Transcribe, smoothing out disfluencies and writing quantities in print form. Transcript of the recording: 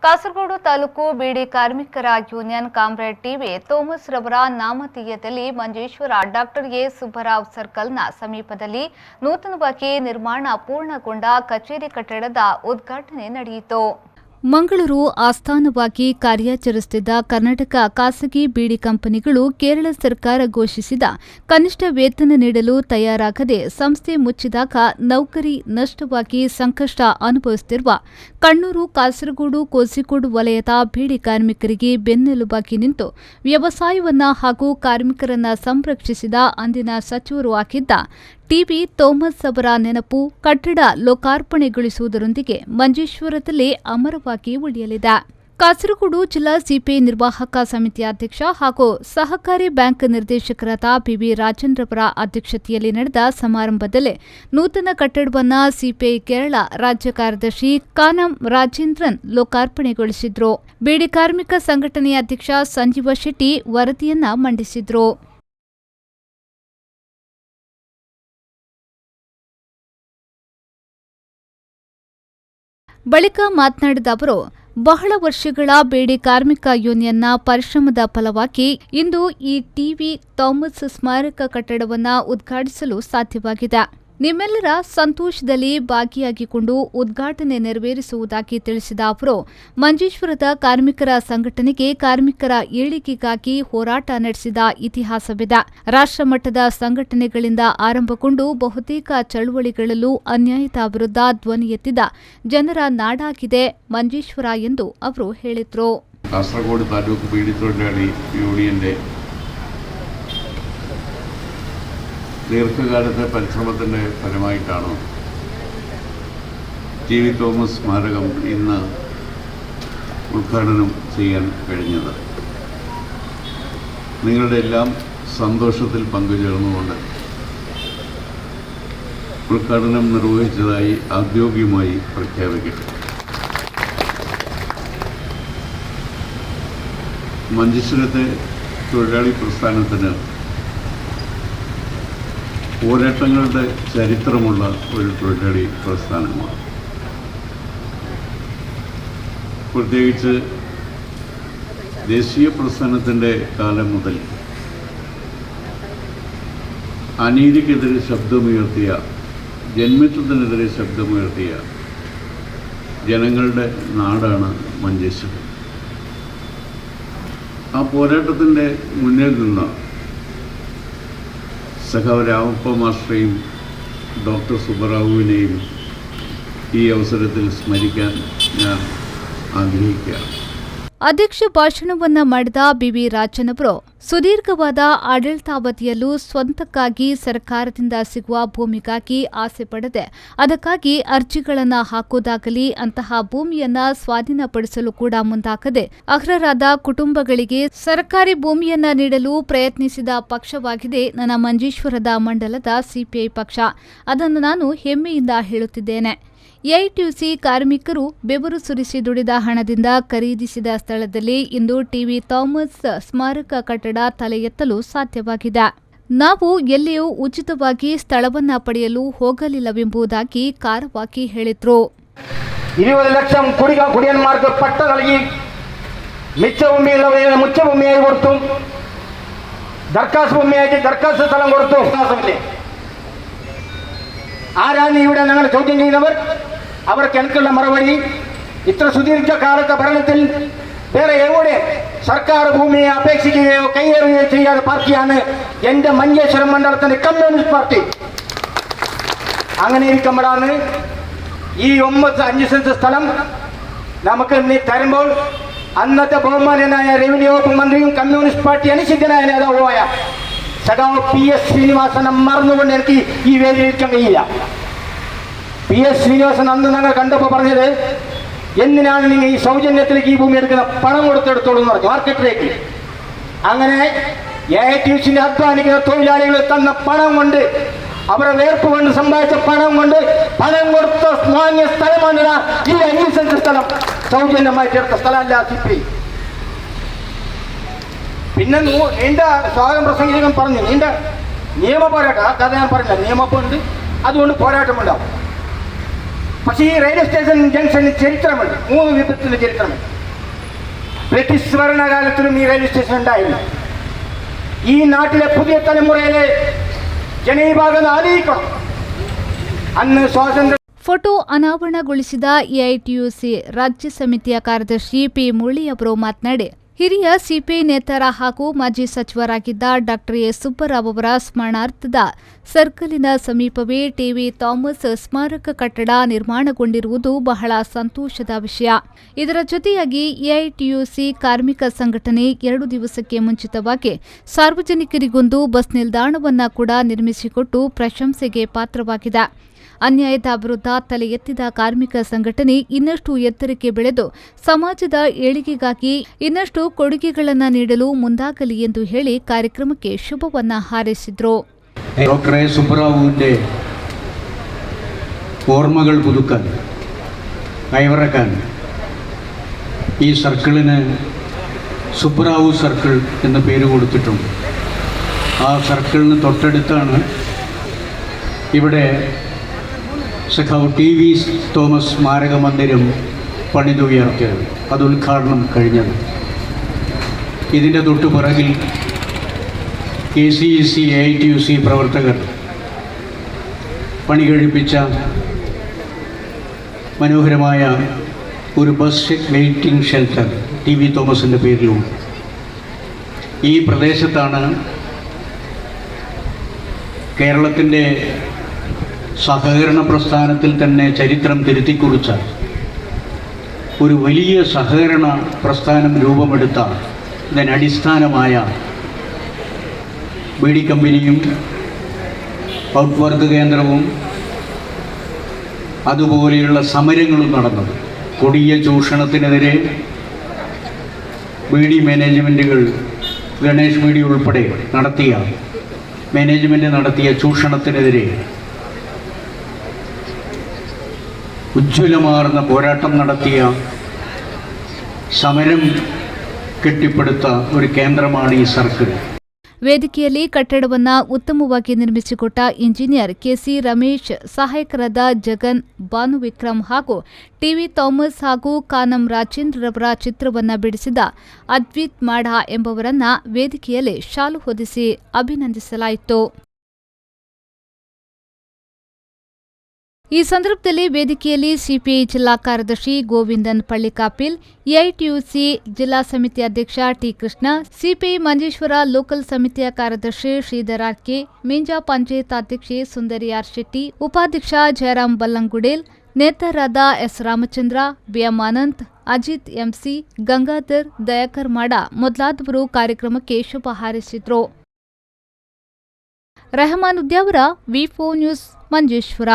ಕಾಸರಗೋಡು ತಾಲೂಕು ಬೀಡಿ ಕಾರ್ಮಿಕರ union comrade TV Thomas ರವರ ನಾಮಧೇಯದಲ್ಲಿ Manjeshwar doctor A Subbarao ಸರ್ಕಲ್ನ ಸಮೀಪದಲ್ಲಿ ನೂತನವಾಗಿ ನಿರ್ಮಾಣ ಪೂರ್ಣಗೊಂಡ ಕಚೇರಿ ಕಟ್ಟಡದ ಉದ್ಘಾಟನೆ ನಡೆಯಿತು. ಮಂಗಳೂರು ಆಸ್ಥಾನವಾಗಿ ಕಾರ್ಯಾಚರಿಸುತ್ತಿದ್ದ ಕರ್ನಾಟಕ ಖಾಸಗಿ ಬೀಡಿ ಕಂಪನಿಗಳು ಕೇರಳ ಸರ್ಕಾರ ಘೋಷಿಸಿದ ಕನಿಷ್ಠ ವೇತನ ನೀಡಲು ತಯಾರಾಗದೆ ಸಂಸ್ಥೆ ಮುಚ್ಚಿದಾಗ ನೌಕರಿ ನಷ್ಟವಾಗಿ ಸಂಕಷ್ಟ ಅನುಭವಿಸುತ್ತಿರುವ ಕಣ್ಣೂರು, ಕಾಸರಗೋಡು, ಕೋಝಿಕೋಡು ವಲಯದ ಬೀಡಿ ಕಾರ್ಮಿಕರಿಗೆ ಬೆನ್ನೆಲುಬಾಗಿ ನಿಂತು ವ್ಯವಸಾಯವನ್ನ ಹಾಗೂ ಕಾರ್ಮಿಕರನ್ನ ಸಂರಕ್ಷಿಸಿದ ಅಂದಿನ ಸಚಿವರು ಆಗಿದ್ದ ಟಿವಿ ಥೋಮಸ್ ಅವರ ನೆನಪು ಕಟ್ಟಡ ಲೋಕಾರ್ಪಣೆಗೊಳಿಸುವುದರೊಂದಿಗೆ ಮಂಜೇಶ್ವರದಲ್ಲಿ ಅಮರವಾಗಿ ಉಳಿಯಲಿದೆ. ಕಾಸರಗೋಡು ಜಿಲ್ಲಾ ಸಿಪಿಐ ನಿರ್ವಾಹಕ ಸಮಿತಿ ಅಧ್ಯಕ್ಷ ಹಾಗೂ ಸಹಕಾರಿ ಬ್ಯಾಂಕ್ ನಿರ್ದೇಶಕರಾದ ಬಿವಿ ರಾಜನ್ ರವರ ಅಧ್ಯಕ್ಷತೆಯಲ್ಲಿ ನಡೆದ ಸಮಾರಂಭದಲ್ಲಿ ನೂತನ ಕಟ್ಟಡವನ್ನು ಸಿಪಿಐ ಕೇರಳ ರಾಜ್ಯ ಕಾರ್ಯದರ್ಶಿ ಕಾನಂ ರಾಜೇಂದ್ರನ್ ಲೋಕಾರ್ಪಣೆಗೊಳಿಸಿದ್ರು. ಬೀಡಿ ಕಾರ್ಮಿಕ ಸಂಘಟನೆಯ ಅಧ್ಯಕ್ಷ ಸಂಜೀವ ಶೆಟ್ಟಿ ವರದಿಯನ್ನ ಮಂಡಿಸಿದ್ರು. ಬಳಿಕ ಮಾತನಾಡಿದ ಅವರು, ಬಹಳ ವರ್ಷಗಳ ಬೇಡಿ ಕಾರ್ಮಿಕ ಯೂನಿಯನ್ನ ಪರಿಶ್ರಮದ ಫಲವಾಗಿ ಇಂದು ಈ ಟಿವಿ ಥಾಮಸ್ ಸ್ಮಾರಕ ಕಟ್ಟಡವನ್ನು ಉದ್ಘಾಟಿಸಲು ಸಾಧ್ಯವಾಗಿದೆ. ನಿಮ್ಮೆಲ್ಲರ ಸಂತೋಷದಲ್ಲಿ ಭಾಗಿಯಾಗಿಕೊಂಡು ಉದ್ಘಾಟನೆ ನೆರವೇರಿಸುವುದಾಗಿ ತಿಳಿಸಿದ ಅವರು, ಮಂಜೇಶ್ವರದ ಕಾರ್ಮಿಕರ ಸಂಘಟನೆಗೆ ಕಾರ್ಮಿಕರ ಏಳಿಗೆಗಾಗಿ ಹೋರಾಟ ನಡೆಸಿದ ಇತಿಹಾಸವಿದೆ. ರಾಷ್ಟ್ರಮಟ್ಟದ ಸಂಘಟನೆಗಳಿಂದ ಆರಂಭಗೊಂಡು ಬಹುತೇಕ ಚಳುವಳಿಗಳಲ್ಲೂ ಅನ್ಯಾಯದ ವಿರುದ್ಧ ಧ್ವನಿ ಎತ್ತಿದ ಜನರ ನಾಡಾಗಿದೆ ಮಂಜೇಶ್ವರ ಎಂದು ಅವರು ಹೇಳಿದರು. കാസർഗോഡ് താലൂക്ക് ബീഡി തൊഴിലാളി യൂണിയന്റെ ദീർഘകാലത്തെ പരിശ്രമത്തിൻ്റെ ഫലമായിട്ടാണ് ടി വി തോമസ് സ്മാരകം ഇന്ന് ഉദ്ഘാടനം ചെയ്യാൻ കഴിഞ്ഞത്. നിങ്ങളുടെ എല്ലാം സന്തോഷത്തിൽ പങ്കുചേർന്നുകൊണ്ട് ഉദ്ഘാടനം നിർവഹിച്ചതായി ഔദ്യോഗികമായി പ്രഖ്യാപിക്കട്ടെ. മഞ്ചേശ്വരത്തെ തൊഴിലാളി പ്രസ്ഥാനത്തിന് പോരാട്ടങ്ങളുടെ ചരിത്രമുള്ള ഒരു തൊഴിലാളി പ്രസ്ഥാനമാണ്. പ്രത്യേകിച്ച് ദേശീയ പ്രസ്ഥാനത്തിൻ്റെ കാലം മുതൽ അനീതിക്കെതിരെ ശബ്ദമുയർത്തിയ, ജന്മിത്വത്തിനെതിരെ ശബ്ദമുയർത്തിയ ജനങ്ങളുടെ നാടാണ് മഞ്ചേശ്വരം. ആ പോരാട്ടത്തിൻ്റെ മുന്നിൽ നിന്ന് സഖാവ് രാമപ്പ മാസ്റ്ററെയും ഡോക്ടർ സുബ്ബറാവുവിനെയും ഈ അവസരത്തിൽ സ്മരിക്കാൻ ഞാൻ ആഗ്രഹിക്കുകയാണ്. ಅಧ್ಯಕ್ಷ ಭಾಷಣವನ್ನ ಮಾಡಿದ ಬಿವಿ ರಾಜನ್ ಅವರು, ಸುದೀರ್ಘವಾದ ಆಡಳಿತಾವಧಿಯಲ್ಲೂ ಸ್ವಂತಕ್ಕಾಗಿ ಸರ್ಕಾರದಿಂದ ಸಿಗುವ ಭೂಮಿಗಾಗಿ ಆಸೆ ಪಡದೆ ಅದಕ್ಕಾಗಿ ಅರ್ಜಿಗಳನ್ನು ಹಾಕುವುದಾಗಲಿ, ಅಂತಹ ಭೂಮಿಯನ್ನ ಸ್ವಾಧೀನಪಡಿಸಲು ಕೂಡ ಮುಂದಾಗದೆ ಅರ್ಹರಾದ ಕುಟುಂಬಗಳಿಗೆ ಸರ್ಕಾರಿ ಭೂಮಿಯನ್ನ ನೀಡಲು ಪ್ರಯತ್ನಿಸಿದ ಪಕ್ಷವಾಗಿದೆ ನನ್ನ ಮಂಜೇಶ್ವರದ ಮಂಡಲದ ಸಿಪಿಐ ಪಕ್ಷ. ಅದನ್ನು ನಾನು ಹೆಮ್ಮೆಯಿಂದ ಹೇಳುತ್ತಿದ್ದೇನೆ. ಎಐಟಿಯುಸಿ ಕಾರ್ಮಿಕರು ಬೆವರು ಸುರಿಸಿ ದುಡಿದ ಹಣದಿಂದ ಖರೀದಿಸಿದ ಸ್ಥಳದಲ್ಲಿ ಇಂದು ಟಿವಿ ಥಾಮಸ್ ಸ್ಮಾರಕ ಕಟ್ಟಡ ತಲೆ ಎತ್ತಲು ಸಾಧ್ಯವಾಗಿದೆ. ನಾವು ಎಲ್ಲಿಯೂ ಉಚಿತವಾಗಿ ಸ್ಥಳವನ್ನ ಪಡೆಯಲು ಹೋಗಲಿಲ್ಲವೆಂಬುದಾಗಿ ಖಾರವಾಗಿ ಹೇಳಿದ್ರು. 20 ലക്ഷം കുടിയന്മാർക്ക് പട്ട നൽകി മിച്ച ഭൂമിയുള്ളവരെ മുച്ച ഭൂമിയായി കൊടുത്തു, ദർക്കാസ് ഭൂമിയായിട്ട് ദർക്കാസ് സ്ഥലം കൊടുത്തു. ആരാണ് ഇവിടെ ഞങ്ങൾ ചോദ്യം ചെയ്യുന്നവർ? അവർക്ക് എനിക്കുള്ള മറുപടി, ഇത്ര സുദീർഘകാലത്തെ ഭരണത്തിൽ വേറെ എവിടെ സർക്കാർ ഭൂമിയെ അപേക്ഷിക്കുകയോ കൈയേറുകയോ ചെയ്യാത്ത പാർട്ടിയാണ് എൻ്റെ മഞ്ചേശ്വരം മണ്ഡലത്തിൻ്റെ കമ്മ്യൂണിസ്റ്റ് പാർട്ടി. അങ്ങനെ ഇരിക്കുമ്പോഴാണ് ഈ 5 സെന്റ് സ്ഥലം നമുക്ക് തരുമ്പോൾ അന്നത്തെ ബഹുമാനനായ റവന്യൂ വകുപ്പ് മന്ത്രിയും കമ്മ്യൂണിസ്റ്റ് പാർട്ടി അനിശ്ചിതനായ നേതാവുമായ സഖാവ് PS ശ്രീനിവാസനെ മറന്നുകൊണ്ട് എനിക്ക് ഈ വേദിയിലിരിക്കാൻ കഴിയില്ല. PS ശ്രീനിവാസൻ അന്ന് ഞങ്ങൾ കണ്ടപ്പോൾ പറഞ്ഞത്, എന്തിനാണ് നിങ്ങൾ ഈ സൗജന്യത്തിലേക്ക് ഈ ഭൂമി എടുക്കുന്ന, പണം കൊടുത്തെടുത്തോളൂ എന്ന് പറഞ്ഞു, മാർക്കറ്റിലേക്ക്. അങ്ങനെ എഐടിയുസിന്റെ അധ്വാനിക്കുന്ന തൊഴിലാളികൾ തന്ന പണം കൊണ്ട്, അവരുടെ വേർപ്പ് കൊണ്ട് സമ്പാദിച്ച പണം കൊണ്ട് പണം കൊടുത്ത വാങ്ങിയ സ്ഥലമാണ് ഈ 5 സെന്റ് സ്ഥലം. സൗജന്യമായിട്ട് എടുത്ത സ്ഥലമല്ല സിപി. പിന്നെ നീണ്ട സ്വാഗതം പ്രസംഗിക്കാൻ പറഞ്ഞു, നീണ്ട നിയമ പോരാട്ടം, ആ കഥ ഞാൻ പറഞ്ഞില്ല, നിയമപ്പുണ്ട്, അതുകൊണ്ട് പോരാട്ടമുണ്ടാവും. പക്ഷേ ഈ റെയിൽവേ സ്റ്റേഷൻ ജംഗ്ഷനിൽ ചരിത്രമുണ്ട്, 3 വിപത്തിന്റെ ചരിത്രമുണ്ട്. ബ്രിട്ടീഷ് ഭരണകാലത്തിലും ഈ റെയിൽവേ സ്റ്റേഷൻ ഉണ്ടായിരുന്നു. ഈ നാട്ടിലെ പുതിയ തലമുറയിലെ ജനവിഭാഗം ആലോചിക്കണം. അന്ന് സ്വാതന്ത്ര്യ ಫೋಟೋ ಅನಾವರಣಗೊಳಿಸಿದ ಎಐಟಿಯುಸಿ ರಾಜ್ಯ ಸಮಿತಿಯ ಕಾರ್ಯದರ್ಶಿ ಪಿ ಮುರಳಿ ಅವರು ಮಾತನಾಡಿ, ಹಿರಿಯ ಸಿಪಿಐ ನೇತಾರ ಹಾಗೂ ಮಾಜಿ ಸಚಿವರಾಗಿದ್ದ ಡಾಕ್ಟರ್ ಎ ಸುಬ್ಬರಾವ್ ಅವರ ಸ್ಮರಣಾರ್ಥದ ಸರ್ಕಲಿನ ಸಮೀಪವೇ ಟಿವಿ ಥಾಮಸ್ ಸ್ಮಾರಕ ಕಟ್ಟಡ ನಿರ್ಮಾಣಗೊಂಡಿರುವುದು ಬಹಳ ಸಂತೋಷದ ವಿಷಯ. ಇದರ ಜೊತೆಯಾಗಿ ಎಐಟಿಯುಸಿ ಕಾರ್ಮಿಕ ಸಂಘಟನೆ 2 ದಿವಸಕ್ಕೆ ಮುಂಚಿತವಾಗಿ ಸಾರ್ವಜನಿಕರಿಗೊಂದು ಬಸ್ ನಿಲ್ದಾಣವನ್ನ ಕೂಡ ನಿರ್ಮಿಸಿಕೊಟ್ಟು ಪ್ರಶಂಸೆಗೆ ಪಾತ್ರವಾಗಿದೆ. ಅನ್ಯಾಯದ ವಿರುದ್ಧ ತಲೆ ಎತ್ತಿದ ಕಾರ್ಮಿಕ ಸಂಘಟನೆ ಇನ್ನಷ್ಟು ಎತ್ತರಕ್ಕೆ ಬೆಳೆದು ಸಮಾಜದ ಏಳಿಗೆಗಾಗಿ ಇನ್ನಷ್ಟು ಕೊಡುಗೆಗಳನ್ನು ನೀಡಲು ಮುಂದಾಗಲಿ ಎಂದು ಹೇಳಿ ಕಾರ್ಯಕ್ರಮಕ್ಕೆ ಶುಭವನ್ನ ಹಾರೈಸಿದರು. ഡോക്ടർ എ സുബ്ബറാവുവിൻ്റെ ഓർമ്മകൾ പുതുക്കാൻ, കൈവറക്കാൻ ഈ സർക്കിളിന് സുബ്ബറാവു സർക്കിൾ എന്ന പേര് കൊടുത്തിട്ടുണ്ട്. ആ സർക്കിളിന് തൊട്ടടുത്താണ് ഇവിടെ സഖാവ് ടി.വി. തോമസ് സ്മാരക മന്ദിരം പണിതുയർത്തിയത്. അത് ഉദ്ഘാടനം കഴിഞ്ഞത്. ഇതിൻ്റെ തൊട്ടുപിറകിൽ KCEC AITUC പ്രവർത്തകർ പണി കഴിപ്പിച്ച മനോഹരമായ ഒരു ബസ് വെയിറ്റിംഗ് ഷെൽട്ടർ ടി.വി. തോമസിൻ്റെ പേരിലുണ്ട്. ഈ പ്രദേശത്താണ് കേരളത്തിൻ്റെ സഹകരണ പ്രസ്ഥാനത്തിൽ തന്നെ ചരിത്രം തിരുത്തിക്കുറിച്ച ഒരു വലിയ സഹകരണ പ്രസ്ഥാനം രൂപമെടുത്ത ഇതിനടിസ്ഥാനമായ ബീഡി കമ്പനിയും ഔട്ട്വർക്ക് കേന്ദ്രവും അതുപോലെയുള്ള സമരങ്ങളും നടന്നത്. കൊടിയ ചൂഷണത്തിനെതിരെ ബീഡി മാനേജ്മെൻറ്റുകൾ, ഗണേഷ് ബീഡി ഉൾപ്പെടെ മാനേജ്മെൻറ്റ് നടത്തിയ ചൂഷണത്തിനെതിരെ ഉജ്ജ്വലമാർന്ന പോരാട്ടം നടത്തിയ, സമരം കെട്ടിപ്പടുത്ത ഒരു കേന്ദ്രമാണ് ഈ സർക്കിൾ. ವೇದಿಕೆಯಲ್ಲಿ ಕಟ್ಟಡವನ್ನು ಉತ್ತಮವಾಗಿ ನಿರ್ಮಿಸಿಕೊಟ್ಟ ಇಂಜಿನಿಯರ್ ಕೆಸಿ ರಮೇಶ್, ಸಹಾಯಕರಾದ ಜಗನ್, ಭಾನುವಿಕ್ರಮ್ ಹಾಗೂ ಟಿವಿ ಥಾಮಸ್ ಹಾಗೂ ಕಾನಂ ರಾಜೇಂದ್ರರವರ ಚಿತ್ರವನ್ನು ಬಿಡಿಸಿದ ಅದ್ವಿತ್ ಮಾಡಾ ಎಂಬವರನ್ನ ವೇದಿಕೆಯಲ್ಲಿ ಶಾಲು ಹೊದಿಸಿ ಅಭಿನಂದಿಸಲಾಯಿತು. ಈ ಸಂದರ್ಭದಲ್ಲಿ ವೇದಿಕೆಯಲ್ಲಿ ಸಿಪಿಐ ಜಿಲ್ಲಾ ಕಾರ್ಯದರ್ಶಿ ಗೋವಿಂದನ್ ಪಳ್ಳಿಕಾಪಿಲ್, ಎಐಟಿಯುಸಿ ಜಿಲ್ಲಾ ಸಮಿತಿ ಅಧ್ಯಕ್ಷ T. Krishna, CPI Manjeshwar local ಸಮಿತಿಯ ಕಾರ್ಯದರ್ಶಿ ಶ್ರೀಧರ್ ಆರ್ಕೆ, ಮಿಂಜಾ ಪಂಚಾಯತ್ ಅಧ್ಯಕ್ಷೆ ಸುಂದರಿ ಆರ್ ಶೆಟ್ಟಿ, ಉಪಾಧ್ಯಕ್ಷ ಜಯರಾಮ್ ಬಲ್ಲಂಗುಡೇಲ್, ನೇತಾರರಾದ S Ramachandra, BM Ananth, Ajith MC, Gangadhar, Dayakar Mada ಮೊದಲಾದವರು ಕಾರ್ಯಕ್ರಮಕ್ಕೆ ಶುಭ ಹಾರೈಸಿದರು. ರೆಹಮಾನ್ ಉದ್ಯಾವರ, ವಿ4 ನ್ಯೂಸ್, ಮಂಜೇಶ್ವರ.